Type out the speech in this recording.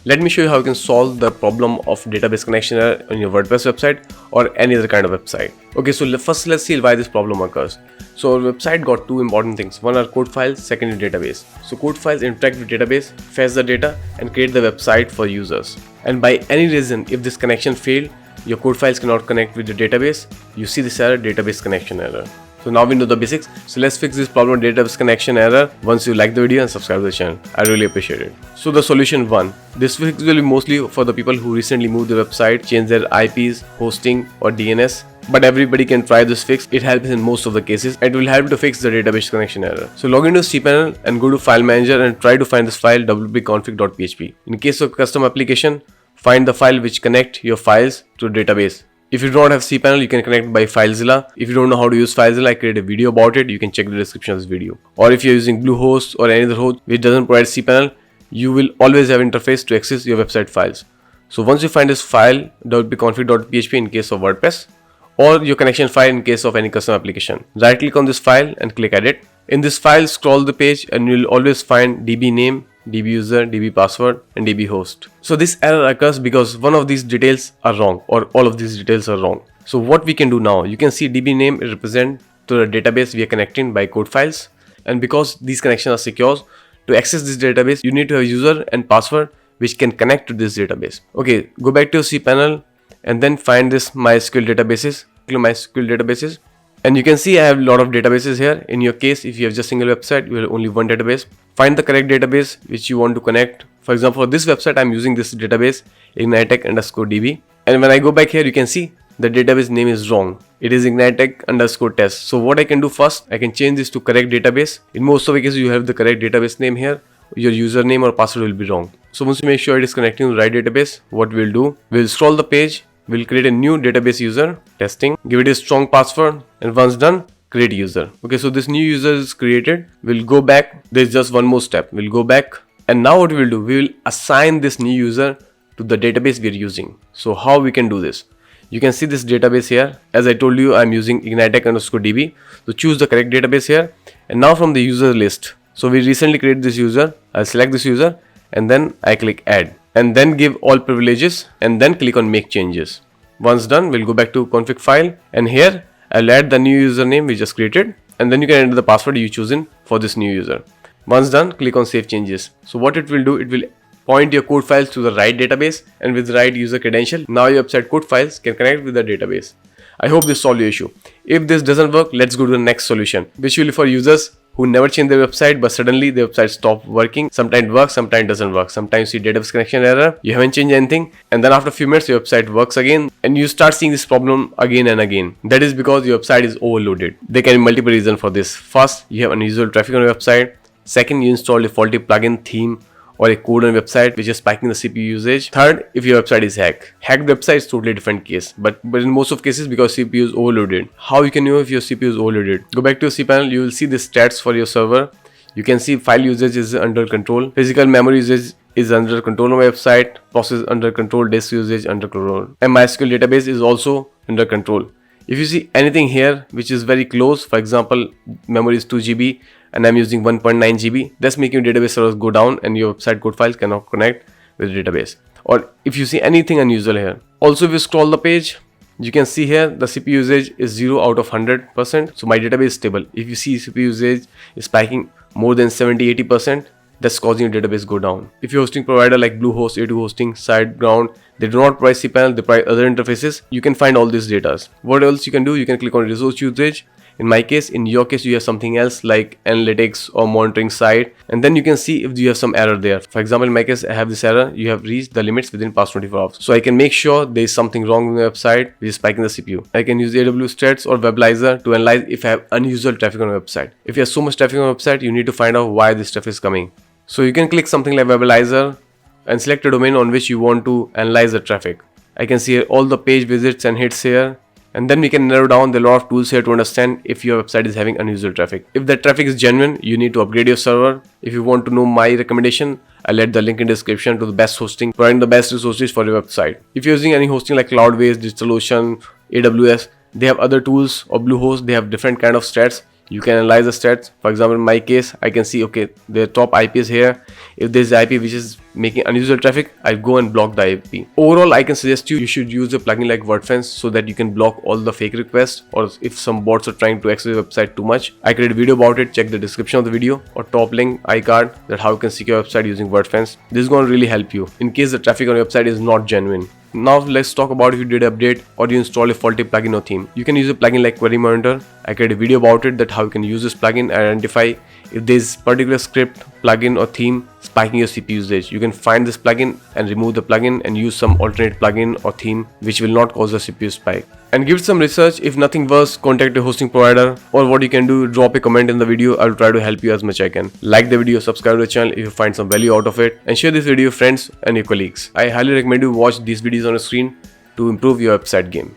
Let me show you how you can solve the problem of database connection error on your WordPress website or any other kind of website. Okay, so first let's see why this problem occurs. So our website got two important things. One are code files, second is database. So code files interact with database, fetch the data and create the website for users. And by any reason, if this connection failed, your code files cannot connect with the database, you see this error, database connection error. So now we know the basics. So let's fix this problem, database connection error, once you like the video and subscribe to the channel. I really appreciate it. So the solution 1. This fix will be mostly for the people who recently moved their website, changed their IPs, hosting or DNS. But everybody can try this fix. It helps in most of the cases. It will help to fix the database connection error. So log into cPanel and go to file manager and try to find this file wp-config.php. In case of custom application, find the file which connect your files to database. If you don't have cPanel, you can connect by FileZilla. If you don't know how to use FileZilla, I created a video about it. You can check the description of this video. Or if you're using Bluehost or any other host which doesn't provide cPanel, you will always have interface to access your website files. So once you find this file wp-config.php in case of WordPress, or your connection file in case of any custom application, right click on this file and click edit. In this file, scroll the page and you'll always find db name, db user, db password and db host. So this error occurs because one of these details are wrong or all of these details are wrong. So what we can do now, you can see db name is represent to the database we are connecting by code files, and because these connections are secure, to access this database you need to have user and password which can connect to this database. Okay, go back to cPanel and then find this MySQL databases. Click MySQL databases. And you can see I have a lot of databases here. In your case, if you have just single website, you have only one database. Find the correct database which you want to connect. For example, for this website, I'm using this database, ignitec_db. And when I go back here, you can see the database name is wrong. It is ignitec_test. So what I can do first, I can change this to correct database. In most of the cases, you have the correct database name here. Your username or password will be wrong. So once you make sure it is connecting to the right database, what we'll do, we'll scroll the page. We'll create a new database user, testing, give it a strong password, and once done, create user. Okay, so this new user is created. We'll go back. There's just one more step. We'll go back. And now what we'll do, we will assign this new user to the database we're using. So how we can do this? You can see this database here. As I told you, I'm using ignitec_db. So choose the correct database here. And now from the user list. So we recently created this user. I'll select this user and then I click add. And then give all privileges and then click on make changes. Once done, we'll go back to config file and here I'll add the new username we just created and then you can enter the password you chosen for this new user. Once done, click on save changes. So what it will do, it will point your code files to the right database and with the right user credential. Now your website code files can connect with the database. I hope this solved your issue. If this doesn't work, let's go to the next solution, which will be for users who never change their website but suddenly their website stopped working. Sometimes it works, sometimes it doesn't work. Sometimes you see database connection error, you haven't changed anything, and then after a few minutes your website works again and you start seeing this problem again and again. That is because your website is overloaded. There can be multiple reasons for this. First, you have unusual traffic on your website. Second, you installed a faulty plugin, theme, or a code on your website which is spiking the CPU usage. Third, if your website is hacked. Hacked website is totally different case, but in most of cases because CPU is overloaded. How you can know if your CPU is overloaded? Go back to your cPanel, you will see the stats for your server. You can see file usage is under control, physical memory usage is under control on my website, process under control, disk usage under control, and MySQL database is also under control. If you see anything here which is very close, for example, memory is 2 GB and I'm using 1.9 GB, that's making your database servers go down and your website code files cannot connect with the database. Or if you see anything unusual here. Also, if you scroll the page, you can see here the CPU usage is 0 out of 100%. So my database is stable. If you see CPU usage is spiking more than 70-80%, that's causing your database go down. If you're hosting provider like Bluehost, A2 Hosting, SiteGround, they do not provide cPanel, they provide other interfaces. You can find all these data. What else you can do? You can click on resource usage. In my case, in your case, you have something else like analytics or monitoring site, and then you can see if you have some error there. For example, in my case, I have this error. You have reached the limits within past 24 hours. So I can make sure there is something wrong with my website which is spiking the CPU. I can use AWS Stats or Weblizer to analyze if I have unusual traffic on my website. If you have so much traffic on your website, you need to find out why this traffic is coming. So you can click something like Weblizer and select a domain on which you want to analyze the traffic. I can see all the page visits and hits here. And then we can narrow down the lot of tools here to understand if your website is having unusual traffic. If that traffic is genuine, you need to upgrade your server. If you want to know my recommendation, I'll add the link in the description to the best hosting, providing the best resources for your website. If you're using any hosting like Cloudways, DigitalOcean, AWS, they have other tools, or Bluehost, they have different kind of stats. You can analyze the stats. For example, in my case, I can see, okay, the top IP is here. If there's IP which is making unusual traffic, I go and block the IP. Overall, I can suggest you should use a plugin like WordFence so that you can block all the fake requests, or if some bots are trying to access your website too much. I created a video about it. Check the description of the video or top link iCard that how you can secure your website using WordFence. This is going to really help you in case the traffic on your website is not genuine. Now let's talk about if you did an update or you install a faulty plugin or theme. You can use a plugin like Query Monitor. I created a video about it that how you can use this plugin and identify if there is particular script, plugin or theme spiking your CPU usage. You can find this plugin and remove the plugin and use some alternate plugin or theme which will not cause a CPU spike. And give it some research. If nothing works, contact a hosting provider, or what you can do, drop a comment in the video. I'll try to help you as much I can. Like the video, subscribe to the channel if you find some value out of it, and share this video with friends and your colleagues. I highly recommend you watch these videos on the screen to improve your website game.